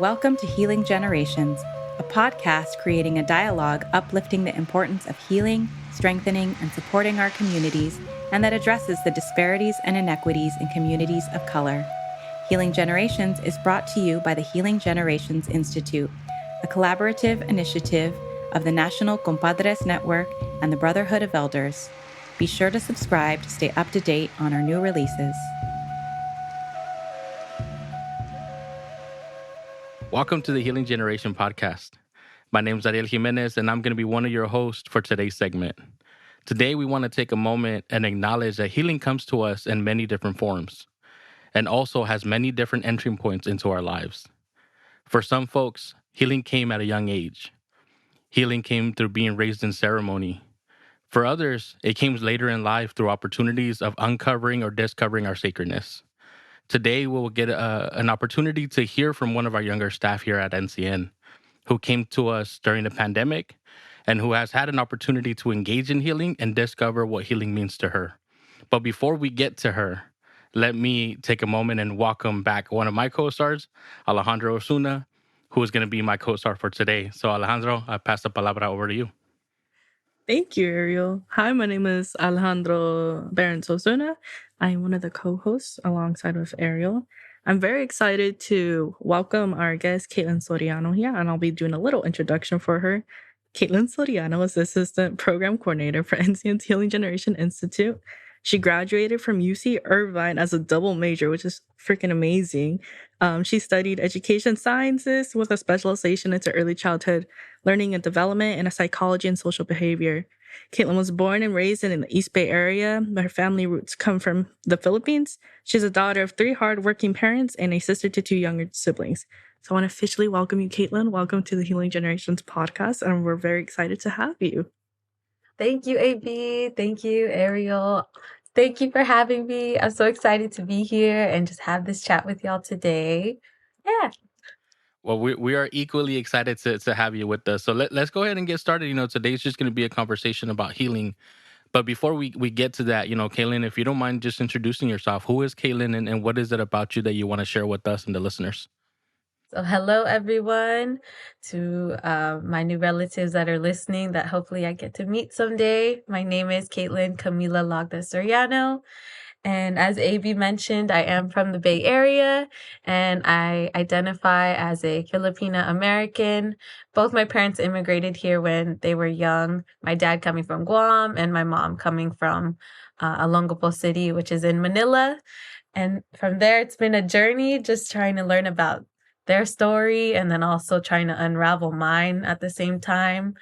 Welcome to Healing Generations, a podcast creating a dialogue uplifting the importance of healing, strengthening, and supporting our communities, and that addresses the disparities and inequities in communities of color. Healing Generations is brought to you by the Healing Generations Institute, a collaborative initiative of the National Compadres Network and the Brotherhood of Elders. Be sure to subscribe to stay up to date on our new releases. Welcome to the Healing Generation podcast. My name is Ariel Jimenez, and I'm going to be one of your hosts for today's segment. Today, we want to take a moment and acknowledge that healing comes to us in many different forms and also has many different entry points into our lives. For some folks, healing came at a young age. Healing came through being raised in ceremony. For others, it came later in life through opportunities of uncovering or discovering our sacredness. Today, we will get an opportunity to hear from one of our younger staff here at NCN who came to us during the pandemic and who has had an opportunity to engage in healing and discover what healing means to her. But before we get to her, let me take a moment and welcome back one of my co-stars, Alejandro Osuna, who is going to be my co-star for today. So Alejandro, I pass the palabra over to you. Thank you, Ariel. Hi, my name is Alejandro Barons Osuna. I am one of the co-hosts alongside with Ariel. I'm very excited to welcome our guest, Caitlin Soriano here, and I'll be doing a little introduction for her. Caitlin Soriano is the Assistant Program Coordinator for NCN's Healing Generation Institute. She graduated from UC Irvine as a double major, which is freaking amazing. She studied education sciences with a specialization into early childhood learning and development and a psychology and social behavior. Caitlin was born and raised in the East Bay area, but her family roots come from the Philippines. She's a daughter of 3 hardworking parents and a sister to 2 younger siblings. So I want to officially welcome you, Caitlin. Welcome to the Healing Generations podcast, and we're very excited to have you. Thank you, AB. Thank you, Ariel. Thank you for having me. I'm so excited to be here and just have this chat with y'all today. Yeah. Well, we are equally excited to have you with us. So let's go ahead and get started. Today's just going to be a conversation about healing. But before we get to that, Caitlin, if you don't mind just introducing yourself, who is Caitlin and what is it about you that you want to share with us and the listeners? So hello, everyone, to my new relatives that are listening that hopefully I get to meet someday. My name is Caitlin Camila Lagda Soriano. And as AB mentioned, I am from the Bay Area and I identify as a Filipina American. Both my parents immigrated here when they were young. My dad coming from Guam and my mom coming from Olongapo City, which is in Manila. And from there, it's been a journey just trying to learn about their story and then also trying to unravel mine at the same time.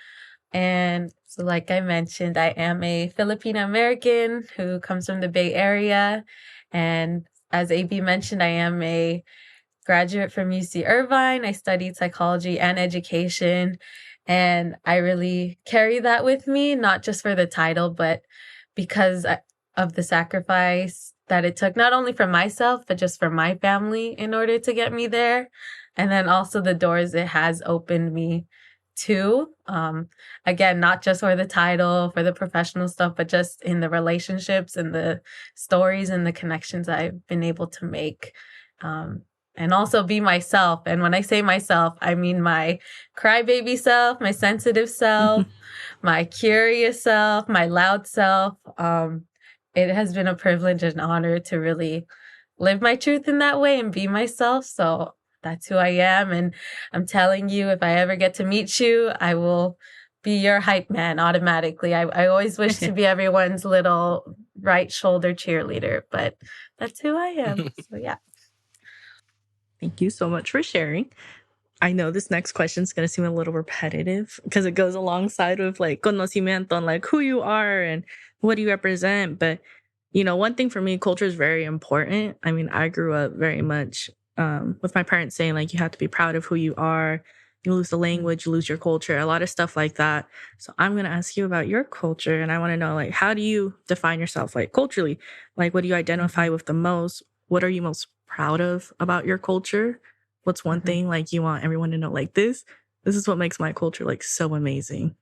And so like I mentioned, I am a Filipino American who comes from the Bay Area. And as AB mentioned, I am a graduate from UC Irvine. I studied psychology and education. And I really carry that with me, not just for the title, but because of the sacrifice that it took, not only for myself, but just for my family in order to get me there. And then also the doors it has opened me to. Again, not just for the title, for the professional stuff, but just in the relationships and the stories and the connections I've been able to make. And also be myself. And when I say myself, I mean my crybaby self, my sensitive self, my curious self, my loud self. It has been a privilege and honor to really live my truth in that way and be myself. So that's who I am. And I'm telling you, if I ever get to meet you, I will be your hype man automatically. I always wish to be everyone's little right shoulder cheerleader, but that's who I am. So yeah. Thank you so much for sharing. I know this next question is going to seem a little repetitive because it goes alongside with like conocimiento and like who you are and what do you represent. But, one thing for me, culture is very important. I mean, I grew up very much with my parents saying like, you have to be proud of who you are. You lose the language, you lose your culture, a lot of stuff like that. So I'm going to ask you about your culture. And I want to know, like, how do you define yourself like culturally? Like, what do you identify with the most? What are you most proud of about your culture? What's one thing like you want everyone to know like this is what makes my culture like so amazing.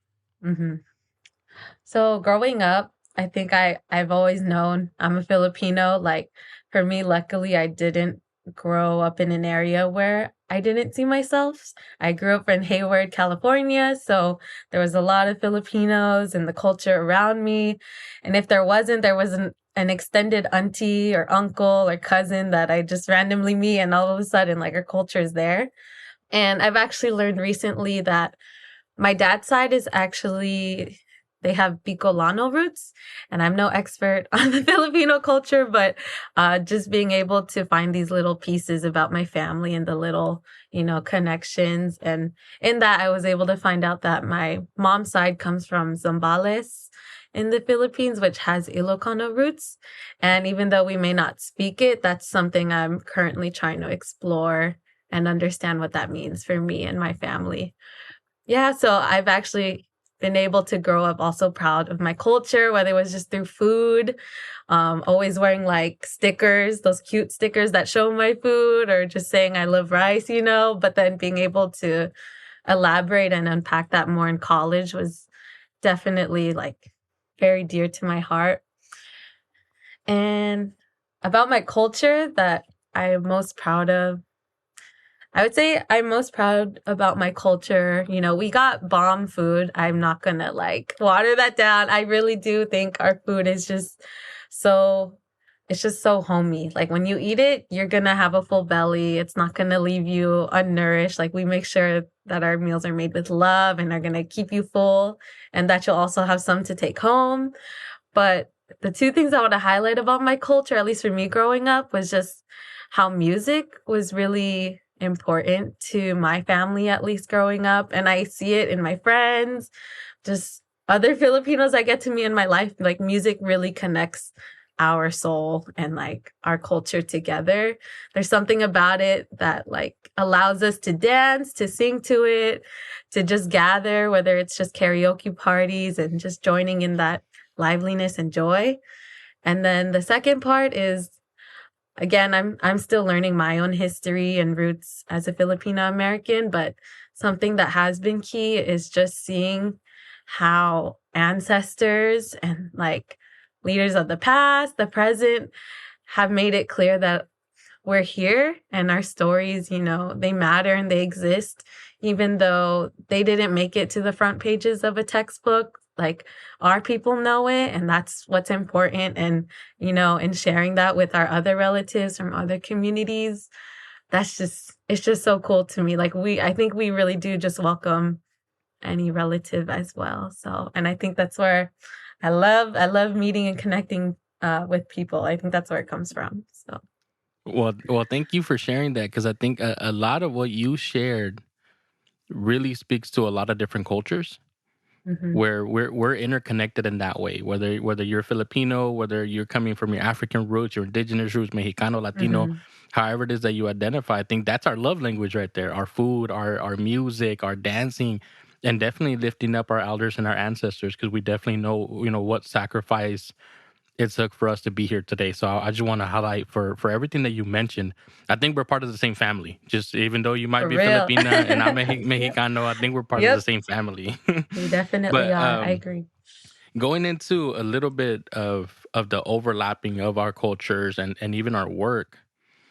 So growing up, I think I've always known I'm a Filipino. Like for me, luckily, I didn't grow up in an area where I didn't see myself. I grew up in Hayward, California, so there was a lot of Filipinos and the culture around me. And if there was an extended auntie or uncle or cousin that I just randomly meet, and all of a sudden, like, our culture is there. And I've actually learned recently that my dad's side is actually, they have Bicolano roots, and I'm no expert on the Filipino culture, but just being able to find these little pieces about my family and the little, connections. And in that, I was able to find out that my mom's side comes from Zambales in the Philippines, which has Ilocano roots. And even though we may not speak it, that's something I'm currently trying to explore and understand what that means for me and my family. Yeah, so I've actually been able to grow up also proud of my culture, whether it was just through food, always wearing like stickers, those cute stickers that show my food, or just saying I love rice, but then being able to elaborate and unpack that more in college was definitely like very dear to my heart. And about my culture that I am most proud of, I would say I'm most proud about my culture. We got bomb food. I'm not gonna like water that down. I really do think our food is just it's just so homey. Like, when you eat it, you're gonna have a full belly. It's not gonna leave you unnourished. Like, we make sure that our meals are made with love and are gonna keep you full, and that you'll also have some to take home. But the two things I want to highlight about my culture, at least for me growing up, was just how music was really important to my family, at least growing up. And I see it in my friends, just other Filipinos I get to meet in my life. Like, music really connects our soul and like our culture together. There's something about it that like allows us to dance, to sing to it, to just gather, whether it's just karaoke parties and just joining in that liveliness and joy. And then the second part is, again, I'm still learning my own history and roots as a Filipino American, but something that has been key is just seeing how ancestors and like leaders of the past, the present, have made it clear that we're here and our stories, they matter and they exist, even though they didn't make it to the front pages of a textbook. Like, our people know it, and that's what's important. And, in sharing that with our other relatives from other communities, it's just so cool to me. Like, I think we really do just welcome any relative as well. So, and I think that's where I love meeting and connecting with people. I think that's where it comes from. So. Well, thank you for sharing that, because I think a lot of what you shared really speaks to a lot of different cultures. Mm-hmm. Where we're interconnected in that way. Whether you're Filipino, whether you're coming from your African roots, your indigenous roots, Mexicano, Latino, however it is that you identify, I think that's our love language right there. Our food, our music, our dancing, and definitely lifting up our elders and our ancestors, because we definitely know what sacrifice it took for us to be here today. So I just want to highlight for everything that you mentioned. I think we're part of the same family. Just even though you might For be real. Filipina and I'm Mexicano, I think we're part of the same family. We definitely But are. I agree. going into a little bit of the overlapping of our cultures and even our work,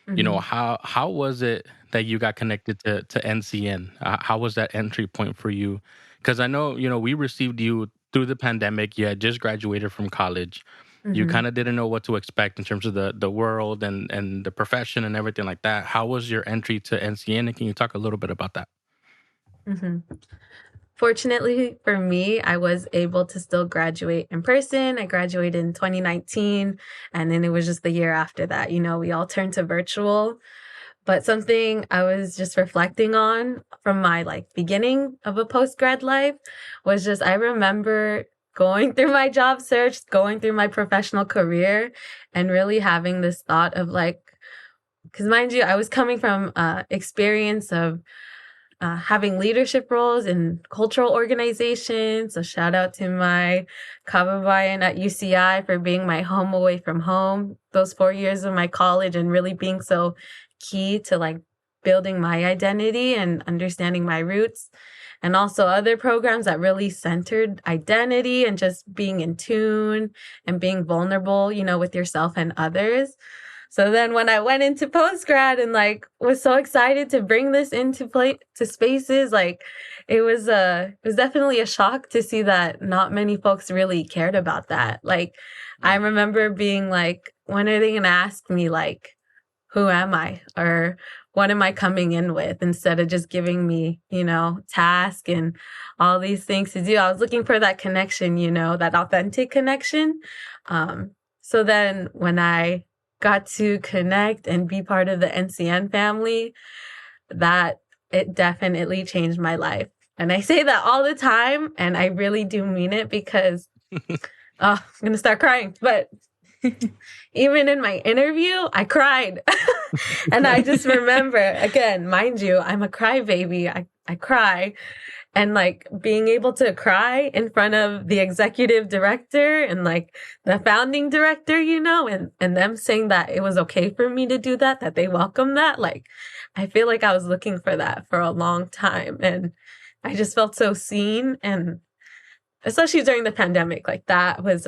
Mm-hmm. how was it that you got connected to NCN? How was that entry point for you? Because I know, we received you through the pandemic. You had just graduated from college. You Mm-hmm. kind of didn't know what to expect in terms of the world and the profession and everything like that. How was your entry to NCN? And can you talk a little bit about that? Mm-hmm. Fortunately for me, I was able to still graduate in person. I graduated in 2019, and then it was just the year after that. We all turned to virtual. But something I was just reflecting on from my like beginning of a post-grad life was just, I remember going through my job search, going through my professional career, and really having this thought of like, because mind you, I was coming from experience of having leadership roles in cultural organizations. So shout out to my kababayan at UCI for being my home away from home those 4 years of my college, and really being so key to like building my identity and understanding my roots. And also other programs that really centered identity and just being in tune and being vulnerable, with yourself and others. So then when I went into postgrad and like was so excited to bring this into play to spaces, like it was definitely a shock to see that not many folks really cared about that. Like I remember being like, when are they gonna ask me like, who am I? Or what am I coming in with, instead of just giving me, task and all these things to do. I was looking for that connection, that authentic connection. So then when I got to connect and be part of the NCN family, that it definitely changed my life. And I say that all the time, and I really do mean it, because I'm going to start crying. But even in my interview, I cried. And I just remember, again, mind you, I'm a crybaby. I cry. And like being able to cry in front of the executive director and like the founding director, and them saying that it was okay for me to do that they welcome that. Like, I feel like I was looking for that for a long time. And I just felt so seen. And especially during the pandemic, like that was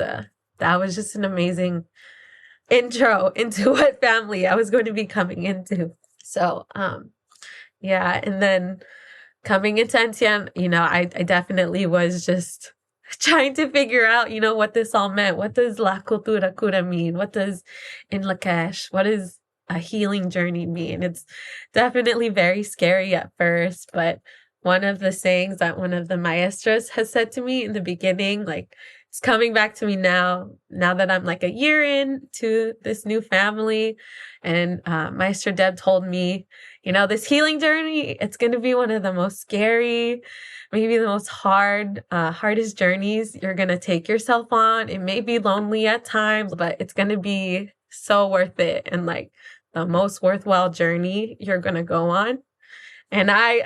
just an amazing intro into what family I was going to be coming into. So, yeah. And then coming into NTN, I definitely was just trying to figure out, what this all meant. What does La Cultura Cura mean? What does In Lakesh? What does a healing journey mean? It's definitely very scary at first, but one of the sayings that one of the maestros has said to me in the beginning, like, it's coming back to me now that I'm like a year into this new family. And Maestro Deb told me, this healing journey, it's going to be one of the most scary, maybe the most hardest journeys you're going to take yourself on. It may be lonely at times, but it's going to be so worth it, and like the most worthwhile journey you're going to go on. And I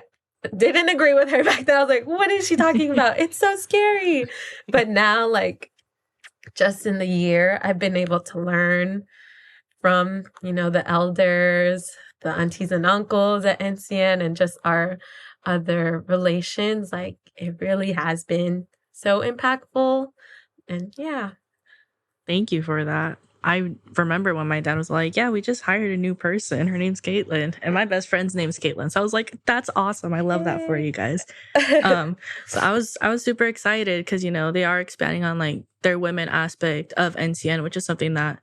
didn't agree with her back then. I was like, what is she talking about? It's so scary. But now, like, just in the year, I've been able to learn from, the elders, the aunties and uncles at NCN, and just our other relations. Like, it really has been so impactful. And yeah. Thank you for that. I remember when my dad was like, yeah, we just hired a new person. Her name's Caitlin. And my best friend's name's Caitlin. So I was like, that's awesome. I love that for you guys. So I was super excited because, they are expanding on like their women aspect of NCN, which is something that,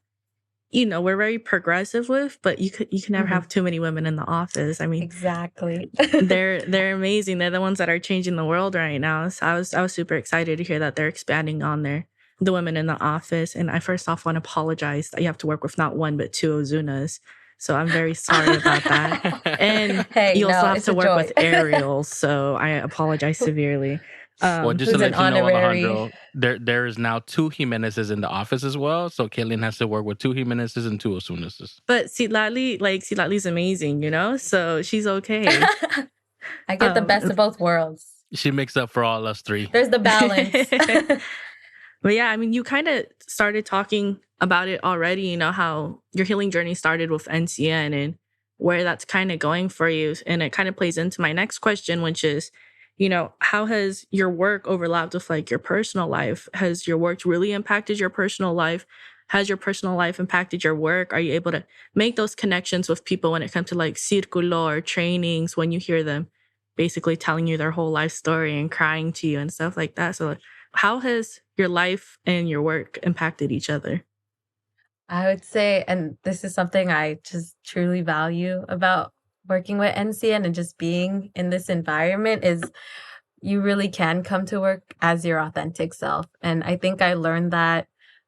we're very progressive with, but you can never have too many women in the office. I mean, exactly. they're amazing. They're the ones that are changing the world right now. So I was super excited to hear that they're expanding on the women in the office. And I first off want to apologize that you have to work with not one, but two Ozunas. So I'm very sorry about that. And you also have to work with Ariel. So I apologize severely. Well, just to let you know, Alejandro, there is now two Jimenezes in the office as well. So Kaylin has to work with two Jimenezes and two Osunas. But Citlali's amazing, so she's okay. I get the best of both worlds. She makes up for all us three. There's the balance. But yeah, I mean, you kind of started talking about it already, how your healing journey started with NCN and where that's kind of going for you. And it kind of plays into my next question, which is, how has your work overlapped with like your personal life? Has your work really impacted your personal life? Has your personal life impacted your work? Are you able to make those connections with people when it comes to like Círculo or trainings, when you hear them basically telling you their whole life story and crying to you and stuff like that? So how has your life and your work impacted each other? I would say, and this is something I just truly value about working with NCN and just being in this environment, is you really can come to work as your authentic self. And I think I learned that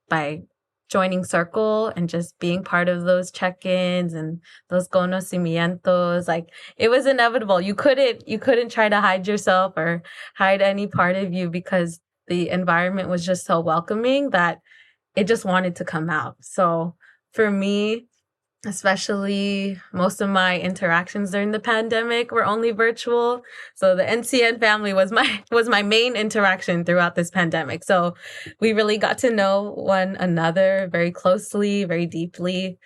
by joining Circle and just being part of those check-ins and those conocimientos. Like, it was inevitable. You couldn't try to hide yourself or hide any part of you, because the environment was just so welcoming that it just wanted to come out. So for me, especially, most of my interactions during the pandemic were only virtual. So the NCN family was my main interaction throughout this pandemic. So we really got to know one another very closely, very deeply.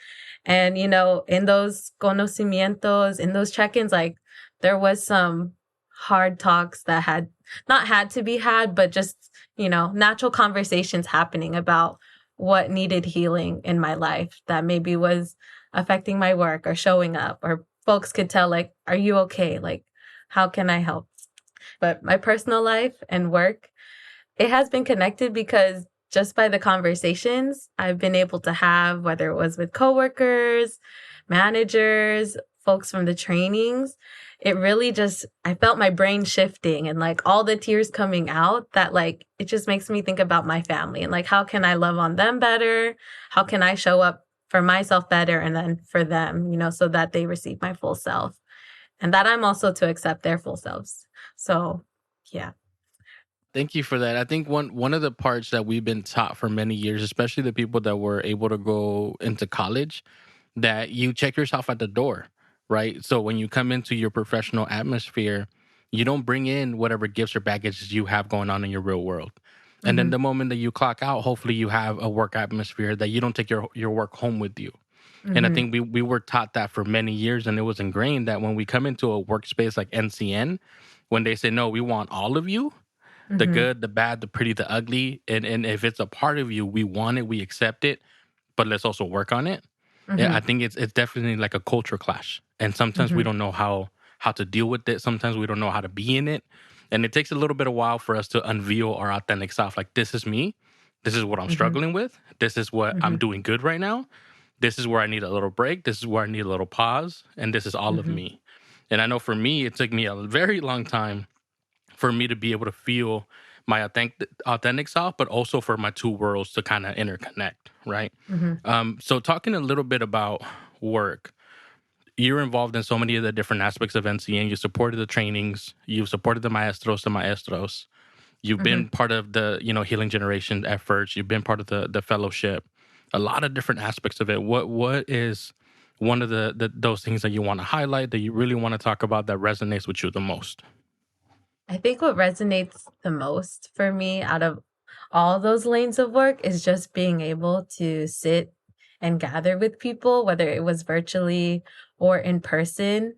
And, in those conocimientos, in those check-ins, like, there was some hard talks that had not had to be had, but just, natural conversations happening about what needed healing in my life that maybe was affecting my work or showing up, or folks could tell, like, are you okay? Like, how can I help? But my personal life and work, it has been connected because just by the conversations I've been able to have, whether it was with coworkers, managers, folks from the trainings, it really just, I felt my brain shifting and like all the tears coming out, that like, it just makes me think about my family and like, how can I love on them better? How can I show up for myself better and then for them, so that they receive my full self and that I'm also to accept their full selves. So, yeah. Thank you for that. I think one of the parts that we've been taught for many years, especially the people that were able to go into college, that you check yourself at the door, right? So when you come into your professional atmosphere, you don't bring in whatever gifts or baggages you have going on in your real world. And then Mm-hmm. the moment that you clock out, hopefully you have a work atmosphere that you don't take your work home with you. And I Mm-hmm. think we were taught that for many years, and it was ingrained that when we come into a workspace like NCN, when they say, no, we want all of you, the Mm-hmm. good, the bad, the pretty, the ugly. And if it's a part of you, we want it, we accept it, but let's also work on it. Yeah, I Mm-hmm. think it's definitely like a culture clash. And sometimes we Mm-hmm. don't know how to deal with it. Sometimes we don't know how to be in it. And it takes a little bit of while for us to unveil our authentic self. Like, this is me. This is what I'm Mm-hmm. struggling with. This is what I'm doing good right now. This is where I need a little break. This is where I need a little pause. And this is all of Mm-hmm. me. And I know for me, it took me a very long time for me to be able to feel my authentic self, but also for my two worlds to kind of interconnect, right? Mm-hmm. So talking a little bit about work, you're involved in so many of the different aspects of NCN. You supported the trainings, you've supported the maestros. You've Mm-hmm. been part of the, Healing Generation efforts. You've been part of the fellowship, a lot of different aspects of it. What is one of the those things that you want to highlight, that you really want to talk about, that resonates with you the most? I think what resonates the most for me out of all those lanes of work is just being able to sit and gather with people, whether it was virtually or in person.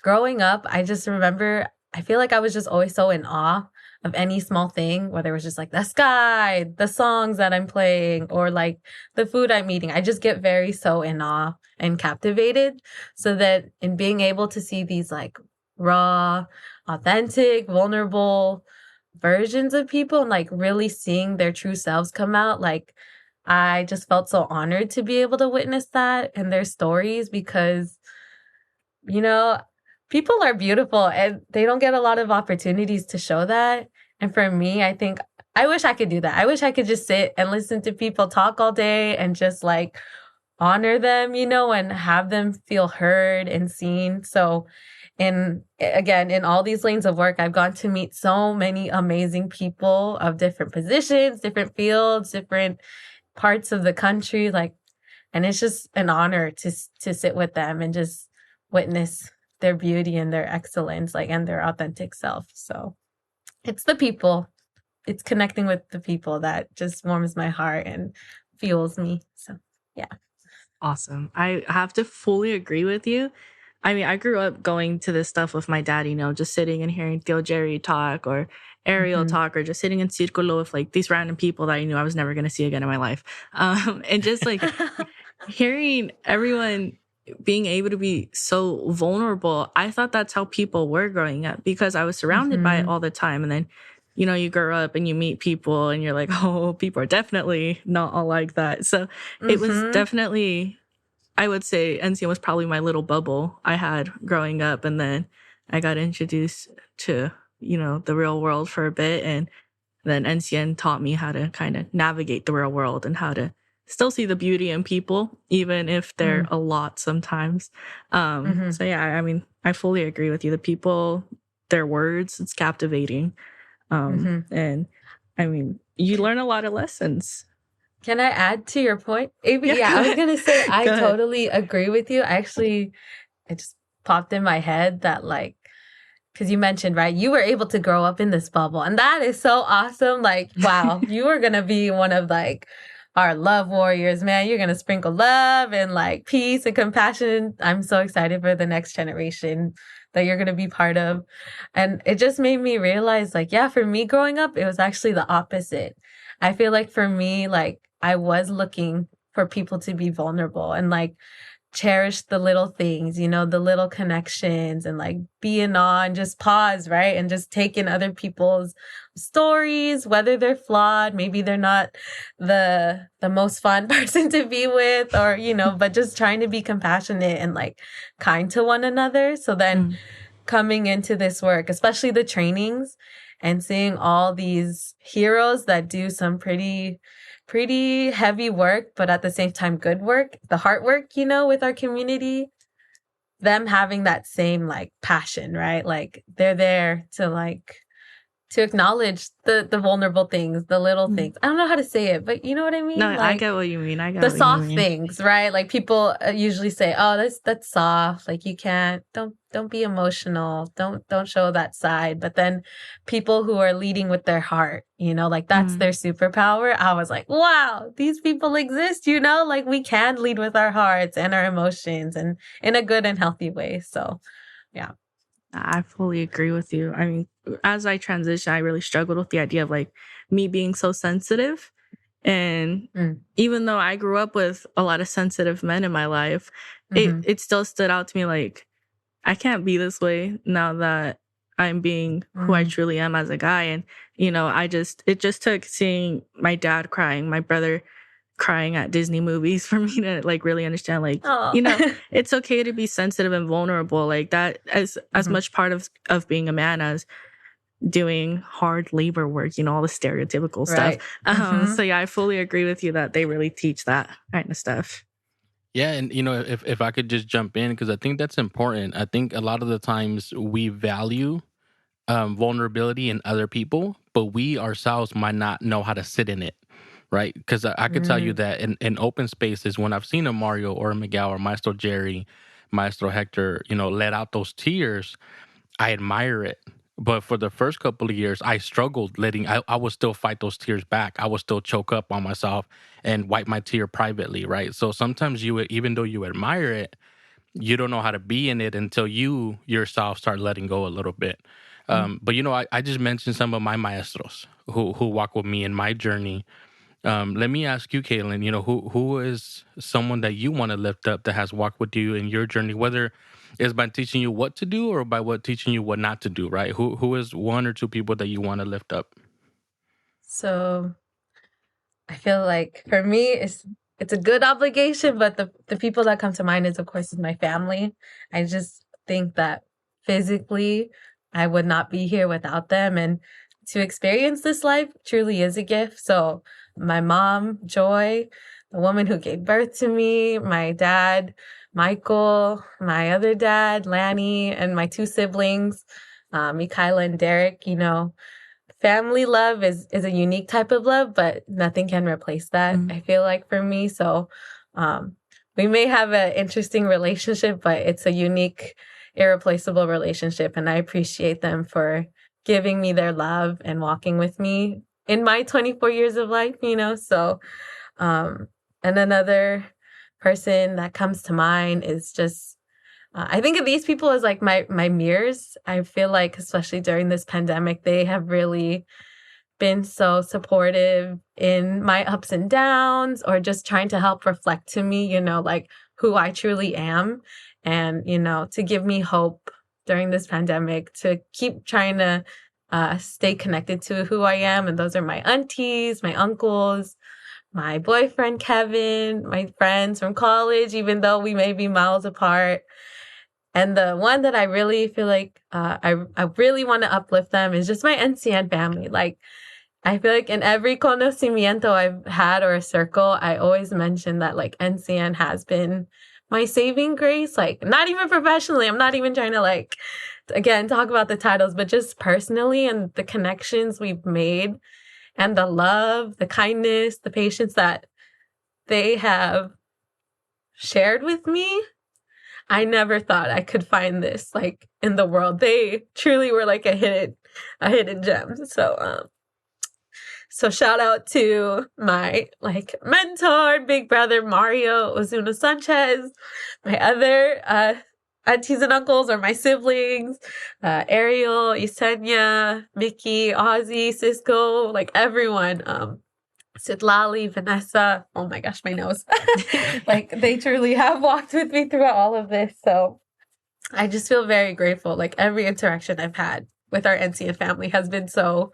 Growing up, I just remember, I feel like I was just always so in awe of any small thing, whether it was just like the sky, the songs that I'm playing, or like the food I'm eating. I just get very so in awe and captivated. So that in being able to see these like raw, authentic, vulnerable versions of people and like really seeing their true selves come out, like I just felt so honored to be able to witness that and their stories because, you know, people are beautiful and they don't get a lot of opportunities to show that. And for me, I think I wish I could do that. I wish I could just sit and listen to people talk all day and just like honor them, and have them feel heard and seen. So, in all these lanes of work, I've gotten to meet so many amazing people of different positions, different fields, different parts of the country, and it's just an honor to sit with them and just witness their beauty and their excellence, and their authentic self. So, it's the people. It's connecting with the people that just warms my heart and fuels me. So, yeah. Awesome. I have to fully agree with you. I mean, I grew up going to this stuff with my dad, just sitting and hearing Theo Jerry talk or Ariel Mhm. talk, or just sitting in Círculo with like these random people that I knew I was never going to see again in my life. And just like hearing everyone being able to be so vulnerable, I thought that's how people were growing up because I was surrounded by it Mhm. all the time. And then, you grow up and you meet people and you're like, oh, people are definitely not all like that. So it was Mhm. definitely, I would say NCM was probably my little bubble I had growing up. And then I got introduced to, the real world for a bit. And then NCN taught me how to kind of navigate the real world and how to still see the beauty in people, even if they're Mhm. a lot sometimes. Mhm. So yeah, I mean, I fully agree with you. The people, their words, it's captivating. Mhm. And I mean, you learn a lot of lessons. Can I add to your point? Maybe, Yeah, yeah, go I was ahead. gonna say I Go ahead. totally agree with you. Actually, it just popped in my head that because you mentioned, right, you were able to grow up in this bubble, and that is so awesome. Like, wow, you are gonna be one of our love warriors, man. You're gonna sprinkle love and peace and compassion. I'm so excited for the next generation that you're gonna be part of. And it just made me realize, yeah, for me growing up, it was actually the opposite. I feel like for me, I was looking for people to be vulnerable and like cherish the little things, you know, the little connections, and like be in awe and just pause, right? And just take in other people's stories, whether they're flawed, maybe they're not the most fun person to be with, or, you know, but just trying to be compassionate and like kind to one another. So then coming into this work, especially the trainings, and seeing all these heroes that do some pretty heavy work, but at the same time, good work, the heart work, you know, with our community, them having that same like passion, right? Like they're there to like, to acknowledge the vulnerable things, the little things. I don't know how to say it, but you know what I mean? No, like, I get what you mean. the soft things, right? Like people usually say, "Oh, that's soft. Like you can't, don't be emotional. Don't show that side." But then people who are leading with their heart, you know, like that's their superpower. I was like, "Wow, these people exist." You know, like we can lead with our hearts and our emotions, and in a good and healthy way. So, yeah. I fully agree with you. I mean, as I transition, I really struggled with the idea of like me being so sensitive. And even though I grew up with a lot of sensitive men in my life, it still stood out to me like, I can't be this way now that I'm being who I truly am as a guy. And, you know, it just took seeing my dad crying, my brother crying at Disney movies for me to like really understand, like, you know, it's okay to be sensitive and vulnerable like that, as much part of being a man as doing hard labor work, you know, all the stereotypical stuff. So yeah, I fully agree with you that they really teach that kind of stuff. Yeah, and you know, if I could just jump in, because I think that's important. I think a lot of the times we value vulnerability in other people, but we ourselves might not know how to sit in it, right? Because I could tell you that in open spaces, when I've seen a Mario or a Miguel or Maestro Jerry, Maestro Hector, you know, let out those tears, I admire it. But for the first couple of years, I struggled I would still fight those tears back. I would still choke up on myself and wipe my tear privately, right? So sometimes even though you admire it, you don't know how to be in it until you yourself start letting go a little bit. But you know, I just mentioned some of my maestros who walk with me in my journey. Let me ask you, Caitlin, you know, who is someone that you want to lift up that has walked with you in your journey, whether it's by teaching you what to do or by teaching you what not to do, right? Who is one or two people that you want to lift up? So I feel like for me, it's a good obligation, but the people that come to mind is, of course, is my family. I just think that physically I would not be here without them, and to experience this life truly is a gift. So my mom, Joy, the woman who gave birth to me, my dad, Michael, my other dad, Lanny, and my two siblings, Mikaela and Derek, you know, family love is a unique type of love, but nothing can replace that, I feel like, for me. So we may have an interesting relationship, but it's a unique, irreplaceable relationship. And I appreciate them for giving me their love and walking with me in my 24 years of life, you know? So, and another person that comes to mind is just, I think of these people as like my mirrors. I feel like, especially during this pandemic, they have really been so supportive in my ups and downs, or just trying to help reflect to me, you know, like who I truly am, and, you know, to give me hope during this pandemic, to keep trying to stay connected to who I am. And those are my aunties, my uncles, my boyfriend, Kevin, my friends from college, even though we may be miles apart. And the one that I really feel like I really want to uplift them is just my NCN family. Like, I feel like in every conocimiento I've had, or a circle, I always mention that like NCN has been my saving grace. Like, not even professionally. I'm not even trying to like, again, talk about the titles, but just personally, and the connections we've made, and the love, the kindness, the patience that they have shared with me. I never thought I could find this like in the world. They truly were like a hidden gem. So shout out to my like mentor, big brother Mario Ozuna Sanchez, my other aunties and uncles, or my siblings, Ariel, Yesenia, Mickey, Ozzy, Cisco, like everyone. Sitlali, Vanessa, oh my gosh, my nose. Like, they truly have walked with me throughout all of this. So I just feel very grateful. Like, every interaction I've had with our NCN family has been so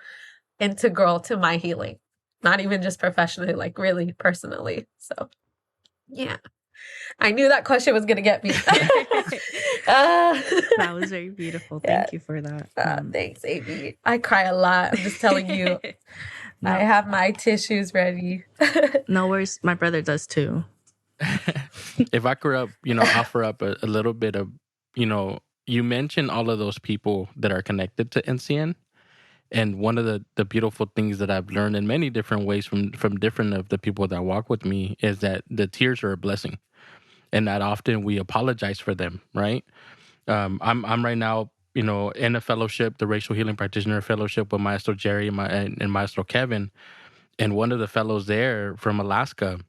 integral to my healing. Not even just professionally, like really personally. So, yeah. I knew that question was going to get me. That was very beautiful. Thank you for that. Thanks, Amy. I cry a lot. I'm just telling you. No. I have my tissues ready. No worries. My brother does too. If I could, offer up a little bit of, you mentioned all of those people that are connected to NCN. And one of the beautiful things that I've learned in many different ways from different of the people that walk with me is that the tears are a blessing, and that often we apologize for them. Right? I'm right now, in a fellowship, the Racial Healing Practitioner Fellowship with Maestro Jerry and Maestro Kevin, and one of the fellows there from Alaska,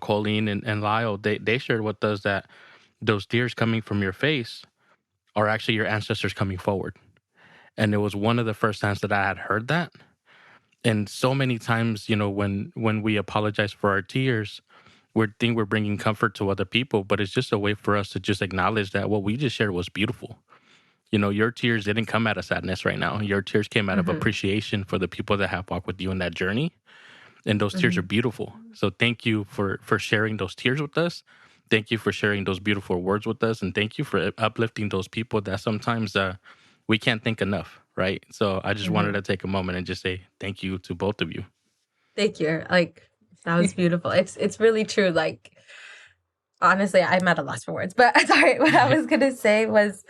Colleen and Lyle, they shared with us that those tears coming from your face are actually your ancestors coming forward. And it was one of the first times that I had heard that. And so many times, when we apologize for our tears, we think we're bringing comfort to other people, but it's just a way for us to just acknowledge that what we just shared was beautiful. Your tears didn't come out of sadness right now. Your tears came out of appreciation for the people that have walked with you in that journey. And those tears are beautiful. So thank you for sharing those tears with us. Thank you for sharing those beautiful words with us. And thank you for uplifting those people that sometimes we can't think enough, right? So I just wanted to take a moment and just say thank you to both of you. Thank you. Like, that was beautiful. It's really true. Like, honestly, I'm at a loss for words. But sorry, what I was going to say was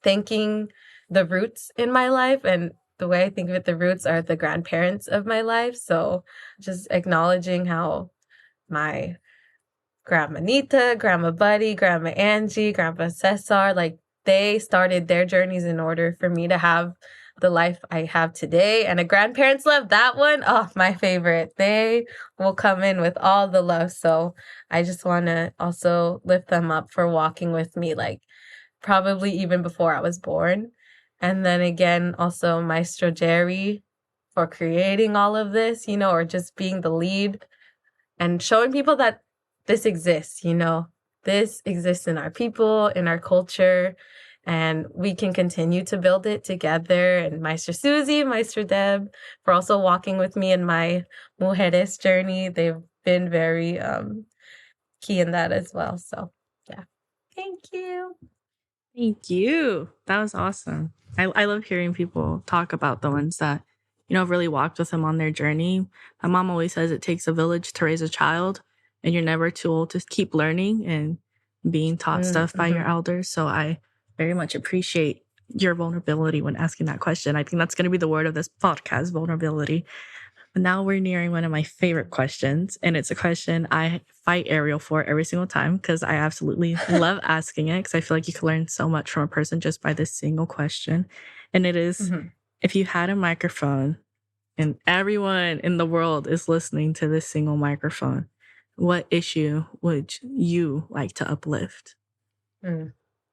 thanking the roots in my life. And the way I think of it, the roots are the grandparents of my life. So just acknowledging how my Grandma Nita, Grandma Buddy, Grandma Angie, Grandpa Cesar, like, they started their journeys in order for me to have the life I have today. And a grandparents love, that one, oh, my favorite. They will come in with all the love. So I just want to also lift them up for walking with me, like, probably even before I was born. And then again, also Maestro Jerry for creating all of this, or just being the lead and showing people that this exists, this exists in our people, in our culture, and we can continue to build it together. And Maestro Susie, Maestro Deb, for also walking with me in my Mujeres journey. They've been very key in that as well. So, yeah. Thank you. Thank you. That was awesome. I love hearing people talk about the ones that, really walked with them on their journey. My mom always says it takes a village to raise a child, and you're never too old to keep learning and being taught stuff by your elders. So I very much appreciate your vulnerability when asking that question. I think that's going to be the word of this podcast, vulnerability. But now we're nearing one of my favorite questions, and it's a question I fight Ariel for every single time because I absolutely love asking it because I feel like you can learn so much from a person just by this single question. And it is, if you had a microphone and everyone in the world is listening to this single microphone, what issue would you like to uplift?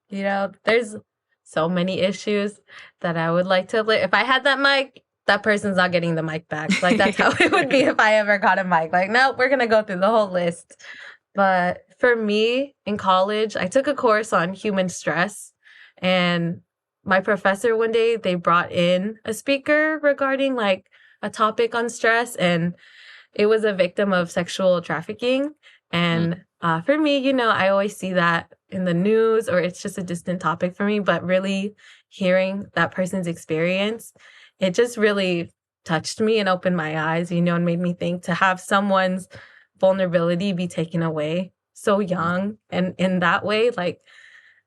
There's so many issues that I would like to uplift. If I had that mic, that person's not getting the mic back. Like, that's how it would be if I ever got a mic. Like, no, we're going to go through the whole list. But for me, in college, I took a course on human stress. And my professor, one day, they brought in a speaker regarding, like, a topic on stress. And it was a victim of sexual trafficking. And for me, I always see that in the news, or it's just a distant topic for me. But really hearing that person's experience, it just really touched me and opened my eyes, and made me think to have someone's vulnerability be taken away so young. And in that way, like,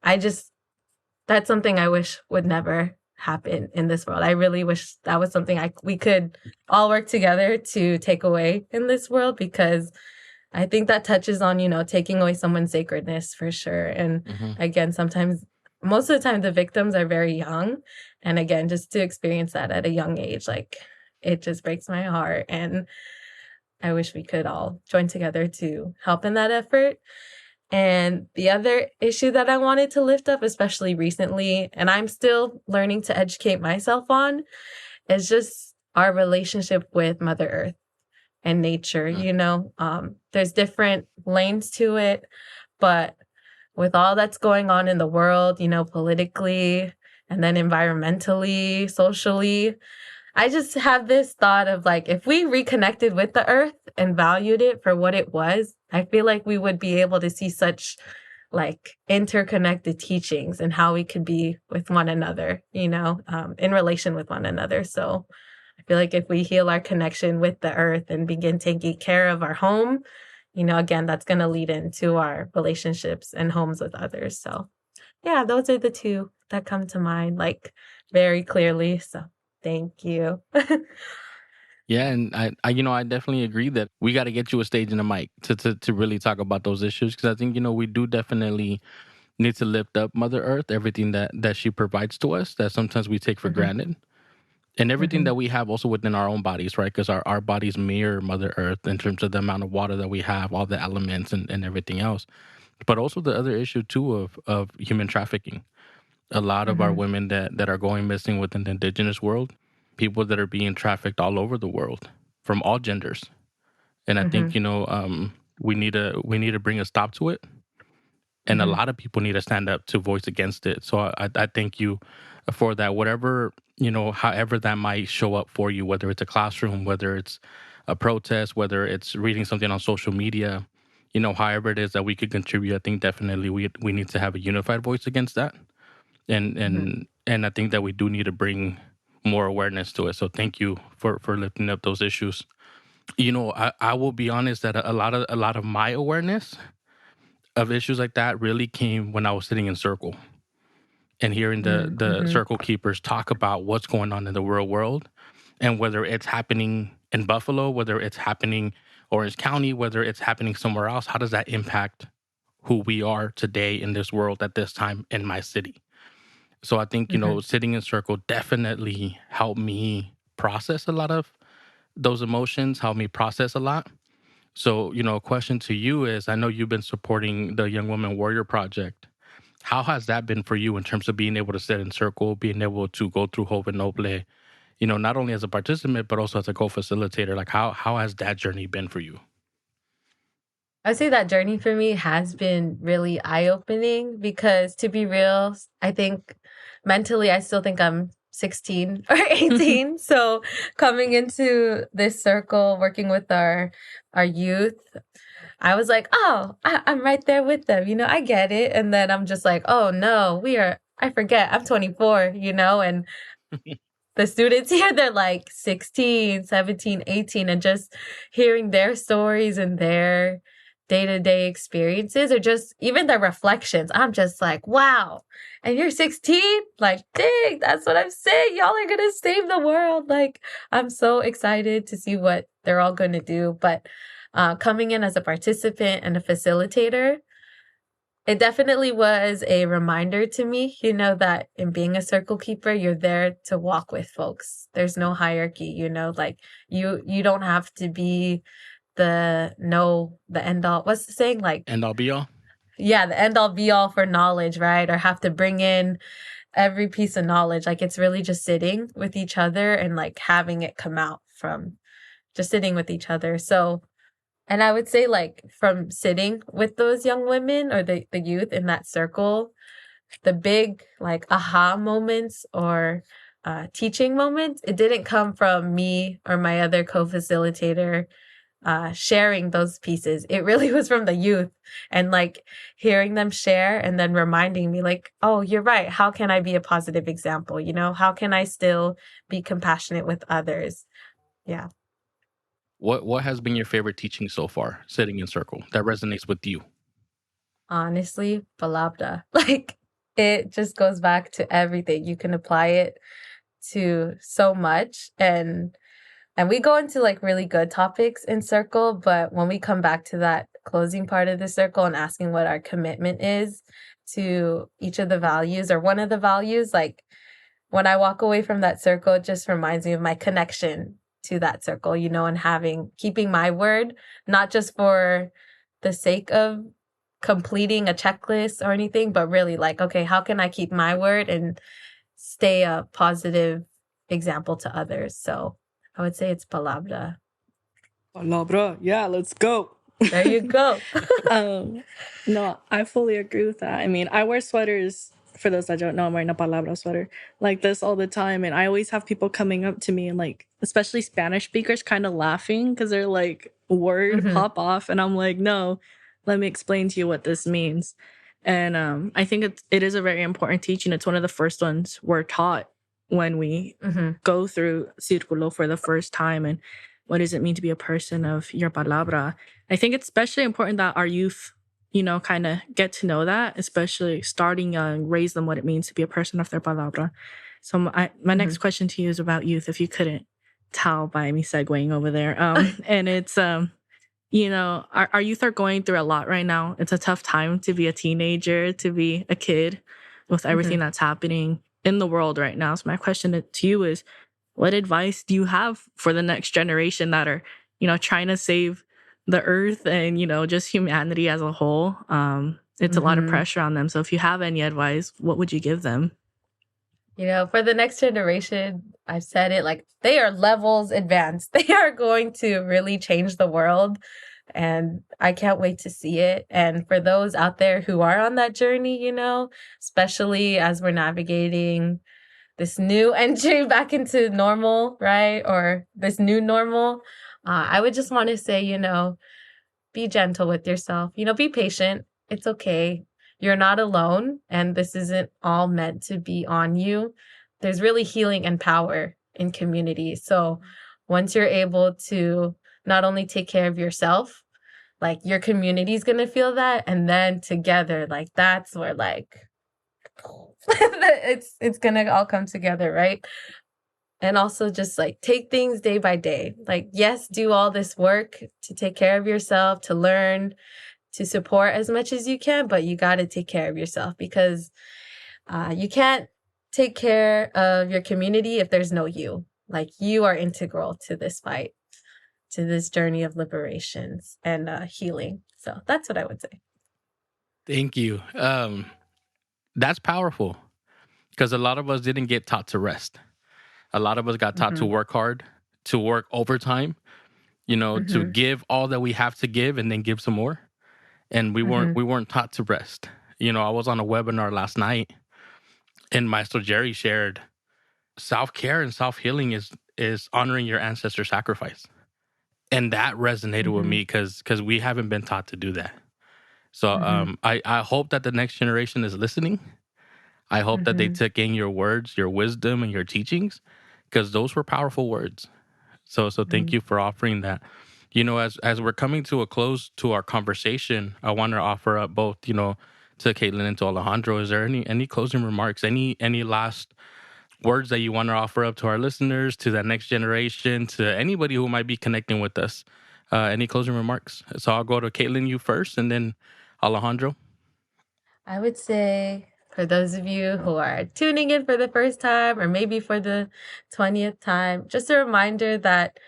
that's something I wish would never happen in this world. I really wish that was something we could all work together to take away in this world, because I think that touches on, taking away someone's sacredness for sure. And again, most of the time, the victims are very young. And again, just to experience that at a young age, like, it just breaks my heart. And I wish we could all join together to help in that effort. And the other issue that I wanted to lift up, especially recently, and I'm still learning to educate myself on, is just our relationship with Mother Earth. and nature, there's different lanes to it, but with all that's going on in the world, politically and then environmentally, socially, I just have this thought of like, if we reconnected with the earth and valued it for what it was, I feel like we would be able to see such like interconnected teachings and how we could be with one another, in relation with one another. So I feel like if we heal our connection with the earth and begin taking care of our home, again, that's going to lead into our relationships and homes with others. So yeah, those are the two that come to mind, like very clearly. So thank you. Yeah, and I definitely agree that we got to get you a stage and a mic to really talk about those issues, because I think we do definitely need to lift up Mother Earth, everything that she provides to us that sometimes we take for Mm-hmm. granted, and everything Mm-hmm. that we have also within our own bodies, right? Because our bodies mirror Mother Earth in terms of the amount of water that we have, all the elements and everything else, but also the other issue too of human trafficking. A lot of our Mm-hmm. women that are going missing within the indigenous world, people that are being trafficked all over the world from all genders. And I think we need to bring a stop to it, and a Mm-hmm. lot of people need to stand up to voice against it. So I thank you for that. Whatever, however that might show up for you, whether it's a classroom, whether it's a protest, whether it's reading something on social media, however it is that we could contribute, I think definitely we need to have a unified voice against that. And Mm-hmm. and I think that we do need to bring more awareness to it. So thank you for lifting up those issues. I will be honest that a lot of my awareness of issues like that really came when I was sitting in circle and hearing the Mm-hmm. circle keepers talk about what's going on in the real world, and whether it's happening in Buffalo, whether it's happening Orange County, whether it's happening somewhere else. How does that impact who we are today in this world at this time in my city? So I think, Mm-hmm. sitting in circle definitely helped me process a lot of those emotions, helped me process a lot. So, a question to you is, I know you've been supporting the Young Women Warrior Project. How has that been for you in terms of being able to sit in circle, being able to go through Joven Noble, not only as a participant, but also as a co-facilitator? Like, how has that journey been for you? I'd say that journey for me has been really eye-opening because, to be real, I think mentally I still think I'm 16 or 18. So coming into this circle, working with our youth, I was like, oh, I'm right there with them. I get it. And then I'm just like, oh no, I forget, I'm 24, and the students here, they're like 16, 17, 18, and just hearing their stories and their day-to-day experiences, or just even their reflections, I'm just like, wow. And you're 16? Like, dang, that's what I'm saying. Y'all are gonna save the world. Like, I'm so excited to see what they're all gonna do. But coming in as a participant and a facilitator, it definitely was a reminder to me, that in being a circle keeper, you're there to walk with folks. There's no hierarchy, like you don't have to be the end all. What's the saying? Like, And I'll be all. yeah, the end all be all for knowledge, right? Or have to bring in every piece of knowledge. Like, it's really just sitting with each other and like having it come out from just sitting with each other. So, and I would say, like, from sitting with those young women or the youth in that circle, the big, like, aha moments or teaching moments, it didn't come from me or my other co-facilitator sharing those pieces. It really was from the youth, and like hearing them share and then reminding me, like, oh, you're right. How can I be a positive example? How can I still be compassionate with others? Yeah. What has been your favorite teaching so far, sitting in circle, that resonates with you? Honestly, palabra. Like, it just goes back to everything. You can apply it to so much, and we go into like really good topics in circle, but when we come back to that closing part of the circle and asking what our commitment is to each of the values or one of the values, like when I walk away from that circle, it just reminds me of my connection to that circle, and keeping my word, not just for the sake of completing a checklist or anything, but really like, okay, how can I keep my word and stay a positive example to others? So I would say it's palabra. Palabra. Yeah, let's go. There you go. um, no, I fully agree with that. I mean, I wear sweaters. For those that don't know, I'm wearing a palabra sweater like this all the time, and I always have people coming up to me and like, especially Spanish speakers, kind of laughing because they're like, word Mm-hmm. pop off, and I'm like, no, let me explain to you what this means. And I think it is a very important teaching. It's one of the first ones we're taught when we Mm-hmm. go through Círculo for the first time, and what does it mean to be a person of your palabra. I think it's especially important that our youth, kind of get to know that, especially starting young, raise them what it means to be a person of their palabra. So my next question to you is about youth, if you couldn't tell by me segueing over there. And it's, our youth are going through a lot right now. It's a tough time to be a teenager, to be a kid with everything Mm-hmm. that's happening in the world right now. So my question to you is, what advice do you have for the next generation that are, trying to save the earth and, just humanity as a whole? It's a lot of Mm-hmm. pressure on them. So if you have any advice, what would you give them? For the next generation, I've said it, like, they are levels advanced. They are going to really change the world. And I can't wait to see it. And for those out there who are on that journey, especially as we're navigating this new entry back into normal, right? Or this new normal, I would just want to say, be gentle with yourself. Be patient. It's okay. You're not alone, and this isn't all meant to be on you. There's really healing and power in community. So once you're able to not only take care of yourself, like, your community's gonna feel that, and then together, like, that's where, like, it's gonna all come together, right? And also just, like, take things day by day. Like, yes, do all this work to take care of yourself, to learn, to support as much as you can, but you got to take care of yourself, because you can't take care of your community if there's no you. Like, you are integral to this fight, to this journey of liberations and healing. So that's what I would say. Thank you. That's powerful because a lot of us didn't get taught to rest. A lot of us got taught to Mm-hmm. work hard, to work overtime, to Mm-hmm. give all that we have to give and then give some more. And we weren't Mm-hmm. we weren't taught to rest. I was on a webinar last night and Maestro Jerry shared self-care and self-healing is honoring your ancestor sacrifice. And that resonated with Mm-hmm. me because we haven't been taught to do that. So Mm-hmm. I hope that the next generation is listening. I hope that they Mm-hmm. took in your words, your wisdom, and your teachings, because those were powerful words. So thank you for offering that. As we're coming to a close to our conversation, I want to offer up both, to Caitlin and to Alejandro. Is there any closing remarks? Any last words that you want to offer up to our listeners, to that next generation, to anybody who might be connecting with us? Any closing remarks? So I'll go to Caitlin, you first, and then Alejandro. I would say, for those of you who are tuning in for the first time or maybe for the 20th time, just a reminder that,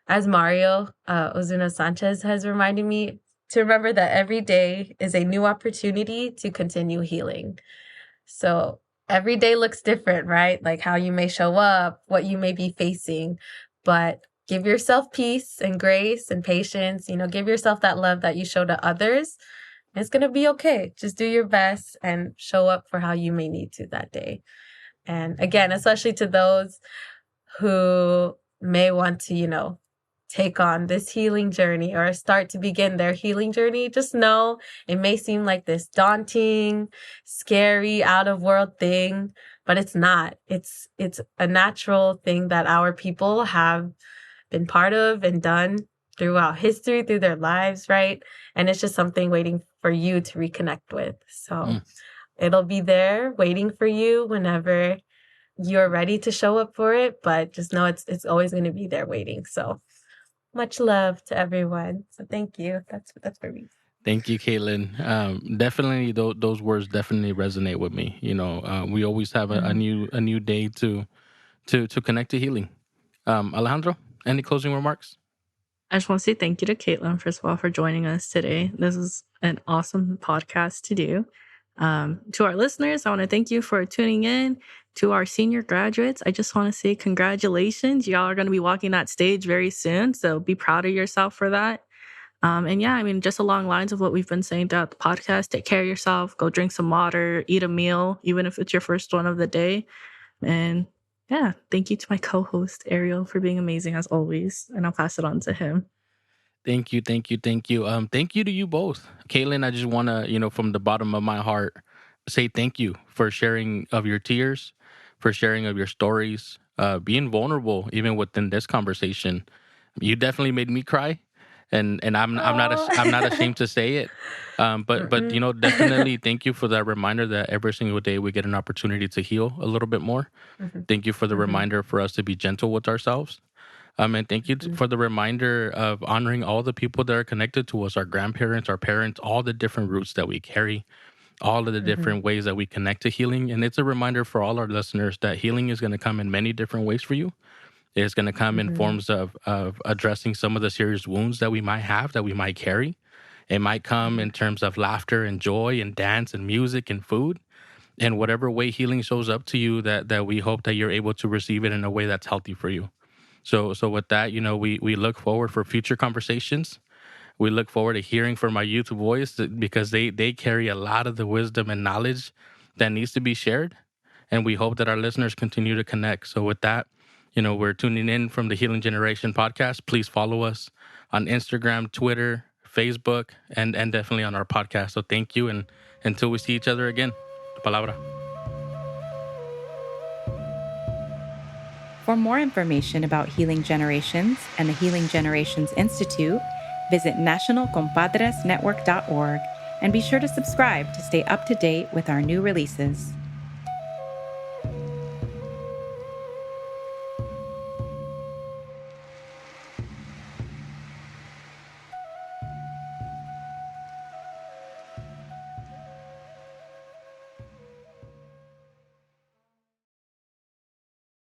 as Mario Ozuna Sanchez has reminded me, to remember that every day is a new opportunity to continue healing. So every day looks different, right? Like, how you may show up, what you may be facing, but give yourself peace and grace and patience. Give yourself that love that you show to others. It's going to be okay. Just do your best and show up for how you may need to that day. And again, especially to those who may want to, take on this healing journey or start to begin their healing journey, just know it may seem like this daunting, scary, out of world thing, but it's not. It's a natural thing that our people have been part of and done throughout history, through their lives, right? And it's just something waiting for you to reconnect with. So it'll be there waiting for you whenever you're ready to show up for it, but just know it's always going to be there waiting. So much love to everyone. So thank you. That's for me. Thank you, Caitlin. Definitely, those words definitely resonate with me. We always have a new day to connect to healing. Alejandro, any closing remarks? I just want to say thank you to Caitlin, first of all, for joining us today. This is an awesome podcast to do. To our listeners, I want to thank you for tuning in. To our senior graduates, I just want to say congratulations. Y'all are going to be walking that stage very soon. So be proud of yourself for that. And yeah, I mean, just along lines of what we've been saying throughout the podcast, take care of yourself, go drink some water, eat a meal, even if it's your first one of the day. And yeah, thank you to my co-host, Ariel, for being amazing as always. And I'll pass it on to him. Thank you. Thank you to you both. Caitlin, I just want to, from the bottom of my heart, say thank you for sharing of your tears, for sharing of your stories, being vulnerable, even within this conversation. You definitely made me cry. And I'm not ashamed to say it. But definitely thank you for that reminder that every single day we get an opportunity to heal a little bit more. Thank you for the reminder for us to be gentle with ourselves. And thank you for the reminder of honoring all the people that are connected to us, our grandparents, our parents, all the different roots that we carry, all of the different ways that we connect to healing. And it's a reminder for all our listeners that healing is going to come in many different ways for you. It's going to come in forms of addressing some of the serious wounds that we might have, that we might carry. It might come in terms of laughter and joy and dance and music and food. And whatever way healing shows up to you, that we hope that you're able to receive it in a way that's healthy for you. So with that, we look forward for future conversations. We look forward to hearing from our youth voice because they carry a lot of the wisdom and knowledge that needs to be shared. And we hope that our listeners continue to connect. So with that, we're tuning in from the Healing Generation podcast. Please follow us on Instagram, Twitter, Facebook, and definitely on our podcast. So thank you. And until we see each other again, tu palabra. For more information about Healing Generations and the Healing Generations Institute, visit nationalcompadresnetwork.org and be sure to subscribe to stay up to date with our new releases.